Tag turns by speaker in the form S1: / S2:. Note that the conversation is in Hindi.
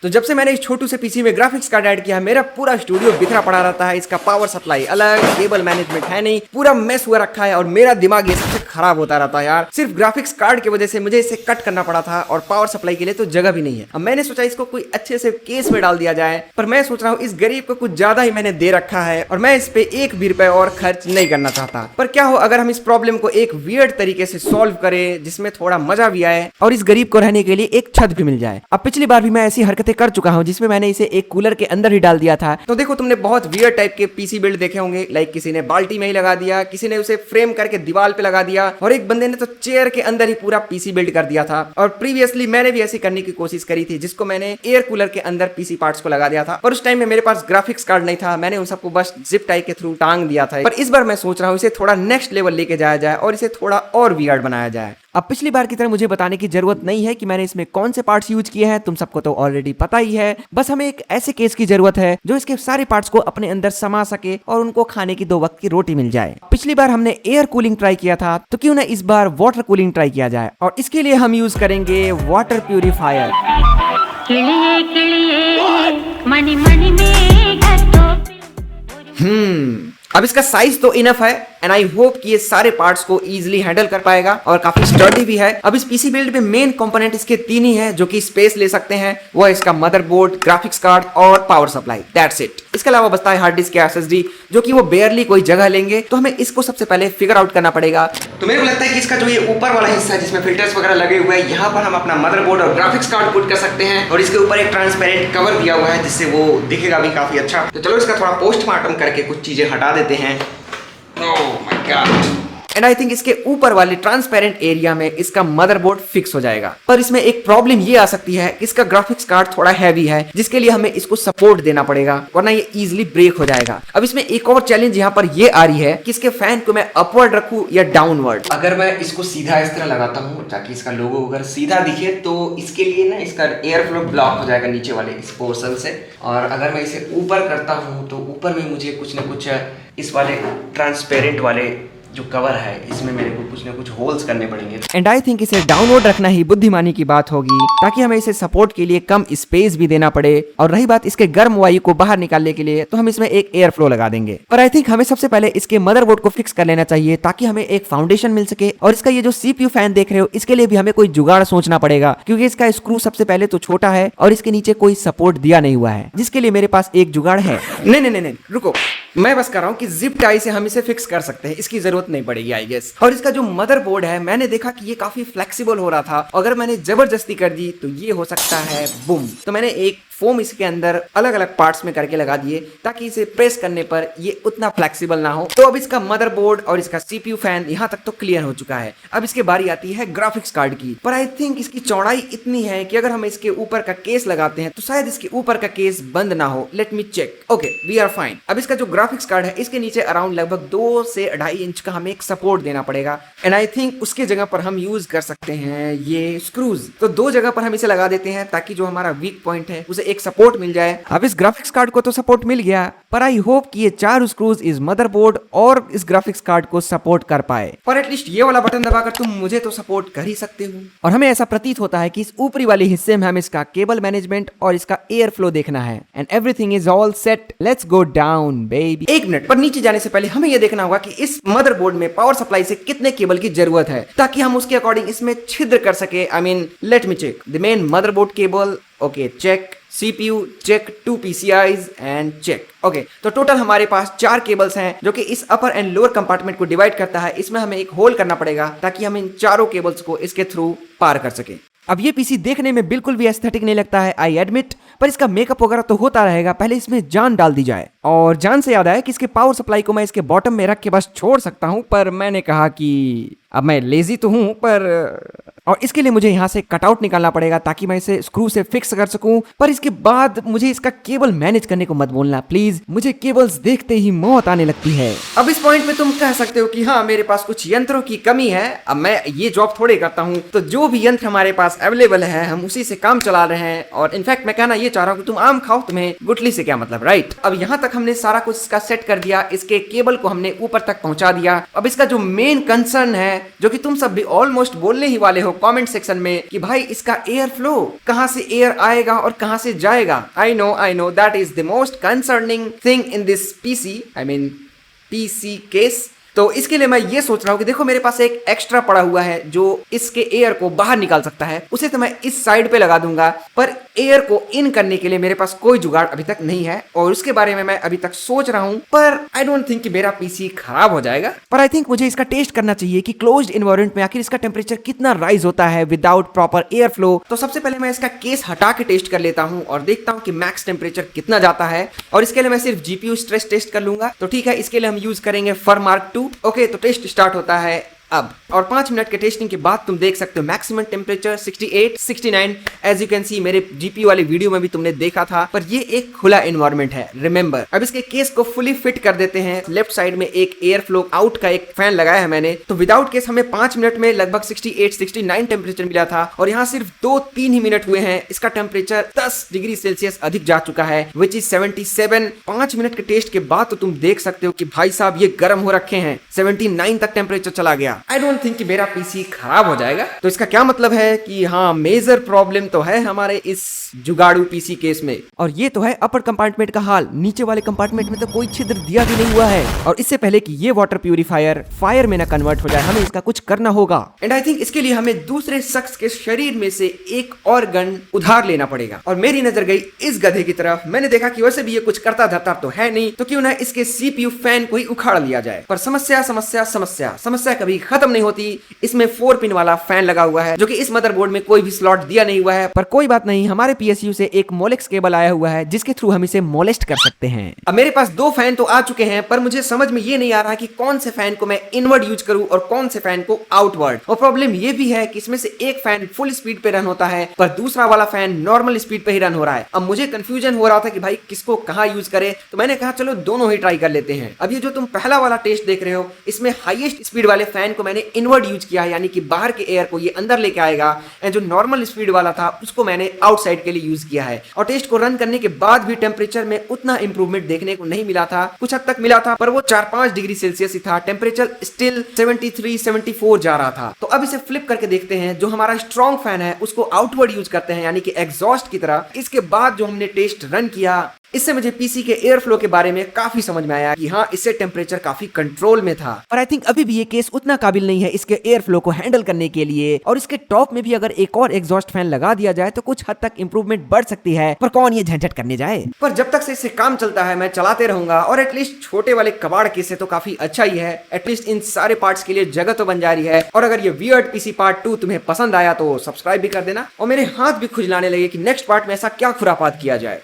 S1: तो जब से मैंने इस छोटू से पीसी में ग्राफिक्स कार्ड ऐड किया, मेरा पूरा स्टूडियो बिखरा पड़ा रहता है। इसका पावर सप्लाई अलग, केबल मैनेजमेंट है नहीं, पूरा मेस हुआ रखा है और मेरा दिमाग ये सबसे खराब होता रहता है यार। सिर्फ ग्राफिक्स कार्ड की वजह से मुझे इसे कट करना पड़ा था और पावर सप्लाई के लिए तो जगह भी नहीं है। अब मैंने सोचा इसको कोई अच्छे से केस में डाल दिया जाए, पर मैं सोच रहा हूँ इस गरीब को कुछ ज्यादा ही मैंने दे रखा है और मैं इस पे एक भी रुपए और खर्च नहीं करना चाहता। पर क्या हो अगर हम इस प्रॉब्लम को एक वियर्ड तरीके से सॉल्व करें जिसमें थोड़ा मजा भी आए और इस गरीब को रहने के लिए एक छत भी मिल जाए। अब पिछली बार भी मैं ऐसी हरकतें कर चुका हूँ जिसमें मैंने इसे एक कूलर के अंदर ही डाल दिया था। तो देखो तुमने बहुत वियर्ड टाइप के पीसी बिल्ड देखे होंगे, लाइक किसी ने बाल्टी में ही लगा दिया, किसी ने उसे फ्रेम करके दीवार पे लगा दिया और एक बंदे ने तो चेयर के अंदर ही पूरा पीसी बिल्ड कर दिया था। और प्रीवियसली मैंने भी ऐसी करने की कोशिश करी थी जिसको मैंने एयर कूलर के अंदर पीसी पार्ट्स को लगा दिया था, पर उस टाइम में मेरे पास ग्राफिक्स कार्ड नहीं था। मैंने उन सबको बस जिप टाई के थ्रू टांग दिया था। पर इस बार मैं सोच रहा हूँ इसे थोड़ा नेक्स्ट लेवल लेके जाया जाए और इसे थोड़ा और वियर्ड बनाया जाए। अब पिछली बार की तरह मुझे बताने की जरूरत नहीं है कि मैंने इसमें कौन से पार्ट्स यूज किए हैं, तुम सबको तो ऑलरेडी पता ही है। बस हमें एक ऐसे केस की जरूरत है जो इसके सारे पार्ट्स को अपने अंदर समा सके और उनको खाने की 2 वक्त की रोटी मिल जाए। पिछली बार हमने एयर कूलिंग ट्राई किया था, तो क्यों ना इस बार वाटर कूलिंग ट्राई किया जाए और इसके लिए हम यूज करेंगे वाटर प्यूरिफायर।
S2: मनी मनी में
S1: अब इसका साइज तो इनफ है एंड आई होप कि ये सारे पार्ट्स को इजीली हैंडल कर पाएगा और काफी स्टर्डी भी है। अब इस पीसी बिल्ड में मेन कंपोनेंट इसके 3 ही हैं जो कि स्पेस ले सकते हैं। वो है इसका मदरबोर्ड, ग्राफिक्स कार्ड और पावर सप्लाई, दैट्स इट। इसके अलावा बचता है हार्ड डिस्क या एसएसडी जो कि वो बेयरली कोई जगह लेंगे, तो हमें इसको सबसे पहले फिगर आउट करना पड़ेगा। तो मेरे को लगता है कि इसका जो ये ऊपर वाला हिस्सा है जिसमें फिल्टर्स वगैरह लगे हुए हैं, यहाँ पर हम अपना मदरबोर्ड और ग्राफिक्स कार्ड पुट कर सकते हैं और इसके ऊपर एक ट्रांसपेरेंट कवर दिया हुआ है जिससे वो दिखेगा भी काफी अच्छा। तो चलो इसका थोड़ा पोस्टमार्टम करके कुछ चीजें हटा देते हैं। Oh my God. And I think इसके ऊपर वाले ट्रांसपेरेंट एरिया में इसका मदरबोर्ड फिक्स हो जाएगा। पर इसमें एक प्रॉब्लम ये आ सकती है कि इसका ग्राफिक्स कार्ड थोड़ा हैवी है जिसके लिए हमें इसको सपोर्ट देना पड़ेगा वरना ये इजीली ब्रेक हो जाएगा। अब इसमें एक और चैलेंज यहाँ पर ये आ रही है कि इसके फैन को मैं अपवर्ड रखूं या डाउनवर्ड। अगर मैं इसको सीधा इस तरह लगाता हूँ ताकि इसका लोगो अगर सीधा दिखे तो इसके लिए ना इसका एयर फ्लो ब्लॉक हो जाएगा नीचे वाले इस पोर्शन से। और अगर मैं इसे ऊपर करता हूँ तो ऊपर में मुझे कुछ ना कुछ इस वाले ट्रांसपेरेंट वाले जो कवर है इसमें मेरे को कुछ ना कुछ होल्स करने पड़ेंगे। एंड आई थिंक इसे डाउनलोड रखना ही बुद्धिमानी की बात होगी ताकि हमें इसे सपोर्ट के लिए कम स्पेस भी देना पड़े। और रही बात इसके गर्म वायु को बाहर निकालने के लिए, तो हम इसमें एक एयर फ्लो लगा देंगे। पर आई थिंक हमें सबसे पहले इसके मदरबोर्ड को फिक्स कर लेना चाहिए ताकि हमें एक फाउंडेशन मिल सके। और इसका ये जो सीपीयू फैन देख रहे हो इसके लिए भी हमें कोई जुगाड़ सोचना पड़ेगा क्योंकि इसका स्क्रू सबसे पहले तो छोटा है और इसके नीचे कोई सपोर्ट दिया नहीं हुआ है, जिसके लिए मेरे पास एक जुगाड़ है। नहीं, रुको, मैं बस कर रहा हूँ कि जिप टाई से हम इसे फिक्स कर सकते हैं, इसकी जरूरत नहीं पड़ेगी आई गेस। और इसका जो मदरबोर्ड है मैंने देखा कि ये काफी फ्लेक्सिबल हो रहा था, अगर मैंने जबरदस्ती कर दी तो ये हो सकता है बूम। तो मैंने एक फोम इसके अंदर अलग अलग पार्ट्स में करके लगा दिए ताकि इसे प्रेस करने पर ये उतना फ्लेक्सिबल ना हो। तो अब इसका मदरबोर्ड और इसका सीपीयू फैन यहाँ तक तो क्लियर हो चुका है। अब इसके बारी आती है ग्राफिक्स कार्ड की। पर आई थिंक इसकी चौड़ाई इतनी है कि अगर हम इसके ऊपर का केस लगाते हैं तो शायद इसके ऊपर का केस बंद ना हो। Let me check. Okay, we are fine. अब इसका जो ग्राफिक्स कार्ड है इसके नीचे अराउंड लगभग 2 से 2.5 इंच का हमें एक सपोर्ट देना पड़ेगा एंड आई थिंक उसके जगह पर हम यूज कर सकते हैं ये स्क्रूज। तो 2 जगह पर हम इसे लगा देते हैं ताकि जो हमारा वीक पॉइंट है उसे एक सपोर्ट मिल जाए। अब इस ग्राफिक्स कार्ड को तो सपोर्ट मिल गया, पर आई होप कि ये 4 स्क्रूज इस मदरबोर्ड और इस ग्राफिक्स कार्ड को सपोर्ट कर पाए। पर एटलीस्ट ये वाला बटन दबाकर तुम मुझे तो सपोर्ट कर ही सकते हो। और हमें ऐसा प्रतीत होता है कि इस ऊपरी वाले हिस्से में हमें इसका केबल मैनेजमेंट और इसका एयर फ्लो देखना है and everything is all set. Let's go down baby. 1 minute, पर नीचे जाने से पहले हमें यह देखना होगा कि इस मदरबोर्ड में पावर सप्लाई से कितने केबल की जरूरत है ताकि हम उसके अकॉर्डिंग इसमें छिद्र कर सके। I mean let me check the main motherboard cable. Okay, check. CPU check, 2 PCIs and check. Okay, तो टोटल हमारे पास 4 केबल्स हैं जो कि इस अपर एंड लोअर कंपार्टमेंट को डिवाइड करता है। इसमें हमें एक होल करना पड़ेगा ताकि हम इन चारों केबल्स को इसके थ्रू पार कर सके। अब ये पीसी देखने में बिल्कुल भी एस्थेटिक नहीं लगता है, आई एडमिट, पर इसका मेकअप वगैरह तो होता रहेगा। पहले इसमें जान डाल दी जाए। और जान से याद आया कि इसके पावर सप्लाई को मैं इसके बॉटम में रख के बस छोड़ सकता हूं, पर मैंने कहा कि अब मैं लेजी तो हूं, और इसके लिए मुझे यहाँ से कटआउट निकालना पड़ेगा ताकि मैं इसे स्क्रू से फिक्स कर सकूं। पर इसके बाद मुझे इसका केबल मैनेज करने को मत बोलना प्लीज, मुझे केबल्स देखते ही मौत आने लगती है। अब इस पॉइंट पे तुम कह सकते हो कि हाँ मेरे पास कुछ यंत्रों की कमी है, अब मैं ये जॉब थोड़े करता हूँ, तो जो भी यंत्र हमारे पास अवेलेबल है हम उसी से काम चला रहे हैं। और इनफैक्ट मैं कहना ये चाह रहा हूँ कि तुम आम खाओ, तुम्हें गुठली से क्या मतलब, राइट। अब यहाँ तक हमने सारा कुछ इसका सेट कर दिया, इसके केबल को हमने ऊपर तक पहुंचा दिया। अब इसका जो मेन कंसर्न है, जो कि तुम सब भी ऑलमोस्ट बोलने ही वाले हो कमेंट सेक्शन में, कि भाई इसका एयर फ्लो, कहां से एयर आएगा और कहां से जाएगा। I know that is the most concerning thing in this PC, I mean PC case. तो इसके लिए मैं ये सोच रहा हूँ कि देखो मेरे पास एक एक्स्ट्रा पड़ा हुआ है जो इसके एयर को बाहर निकाल सकता है, उसे तो मैं इस साइड पे लगा दूंगा, पर एयर को इन करने के लिए मेरे पास कोई जुगाड़ अभी तक नहीं है और उसके बारे में मैं अभी तक सोच रहा हूँ। पर आई डोंट थिंक कि मेरा पीसी खराब हो जाएगा, पर आई थिंक मुझे इसका टेस्ट करना चाहिए कि क्लोज्ड एनवायरनमेंट में आखिर इसका टेम्परेचर कितना राइज होता है विदाउट प्रॉपर एयर फ्लो। तो सबसे पहले मैं इसका केस हटा के टेस्ट कर लेता हूँ और देखता हूँ कि मैक्स टेम्परेचर कितना जाता है, और इसके लिए मैं सिर्फ जीपीयू स्ट्रेस टेस्ट कर लूंगा। तो ठीक है, इसके लिए हम यूज करेंगे फरमार्क 2। ओके, तो टेस्ट स्टार्ट होता है अब, और 5 मिनट के टेस्टिंग के बाद तुम देख सकते हो maximum temperature 68, 69। As you can see, मेरे जीपीयू वाली वीडियो में भी तुमने देखा था, पर ये एक खुला एनवायरनमेंट है, रिमेंबर। अब इसके केस को फुली फिट कर देते हैं। लेफ्ट साइड में एक एयर फ्लो आउट का एक फैन लगाया है मैंने। तो विदाउट केस हमें 5 मिनट में लगभग 68, 69 टेम्परेचर मिला था, और यहाँ सिर्फ 2-3 ही मिनट हुए हैं, इसका टेम्परेचर 10 डिग्री सेल्सियस अधिक जा चुका है, विच इज 77। 5 मिनट के टेस्ट के बाद तो तुम देख सकते हो कि भाई साहब ये गर्म हो रखे हैं, 79 तक टेम्परेचर चला गया। आई डोंट थिंक कि मेरा पीसी खराब हो जाएगा। तो इसका क्या मतलब है कि हाँ, मेजर प्रॉब्लम तो है हमारे इस जुगाड़ू पीसी केस में। और ये तो है अपर कंपार्टमेंट का हाल, नीचे वाले कंपार्टमेंट में तो कोई छिद्र दिया भी नहीं हुआ है। और इससे पहले कि ये वाटर प्यूरिफायर फायर में ना कन्वर्ट हो जाए, हमें इसका कुछ करना होगा। एंड आई थिंक इसके लिए हमें दूसरे शख्स के शरीर में से एक और गन उधार लेना पड़ेगा। और मेरी नजर गई इस गधे की तरफ। मैंने देखा कि वैसे भी ये कुछ करता धरता तो है नहीं, तो क्यों ना इसके सीपीयू फैन को ही उखाड़ लिया जाए। पर समस्या समस्या समस्या समस्या कभी खत्म नहीं होती। इसमें 4 पिन वाला फैन लगा हुआ है, जो कि इस मदरबोर्ड में कोई भी स्लॉट दिया नहीं हुआ है। पर कोई बात नहीं, हमारे पीएसयू से एक मोलेक्स केबल आया हुआ है, जिसके थ्रू हम इसे मोलेस्ट कर सकते हैं। अब मेरे पास 2 फैन तो आ चुके हैं, पर मुझे समझ में ये नहीं आ रहा कि कौन से फैन को मैं इनवर्ड यूज करूं और कौन से फैन को आउटवर्ड। और प्रॉब्लम ये भी है कि इसमें से एक फैन फुल स्पीड पे रन होता है, पर दूसरा वाला फैन नॉर्मल स्पीड पे ही रन हो रहा है। अब मुझे कंफ्यूजन हो रहा था कि भाई किसको कहां यूज करे, तो मैंने कहा चलो दोनों ही ट्राई कर लेते हैं। अब ये जो तुम पहला वाला टेस्ट देख रहे हो, इसमें हाईएस्ट स्पीड वाले फैन को मैंने इनवर्ड यूज किया है, यानी कि बाहर के एयर को ये अंदर लेके आएगा। एंड जो नॉर्मल स्पीड वाला था उसको मैंने आउटसाइड के लिए यूज किया है। और टेस्ट को रन करने के बाद भी टेम्परेचर में उतना इंप्रूवमेंट देखने को नहीं मिला था, कुछ हद तक मिला था, पर वो 4-5 डिग्री सेल्सियस ही था। टेम्परेचर स्टिल 73, 74 जा रहा था। तो अब इसे फ्लिप करके देखते हैं। जो हमारा स्ट्रॉन्ग फैन है उसको आउटवर्ड यूज करते हैं, यानी कि एग्जॉस्ट की तरह। इसके बाद जो हमने टेस्ट रन किया, इससे मुझे पीसी के एयर फ्लो के बारे में काफी समझ में आया कि हाँ, इससे टेम्परेचर काफी कंट्रोल में था। पर आई थिंक अभी भी ये केस उतना काबिल नहीं है इसके एयर फ्लो को हैंडल करने के लिए। और इसके टॉप में भी अगर एक और एग्जॉस्ट फैन लगा दिया जाए तो कुछ हद तक इंप्रूवमेंट बढ़ सकती है, पर कौन ये झंझट करने जाए। पर जब तक से इससे काम चलता है मैं चलाते रहूंगा। और एटलीस्ट छोटे वाले कबाड़ के से तो काफी अच्छा ही है, एटलीस्ट इन सारे पार्ट्स के लिए जगह तो बन जा रही है। और अगर ये वियर्ड पीसी पार्ट 2 तुम्हें पसंद आया तो सब्सक्राइब भी कर देना। और मेरे हाथ भी खुजलाने लगे कि नेक्स्ट पार्ट में ऐसा क्या खुरापात किया जाए।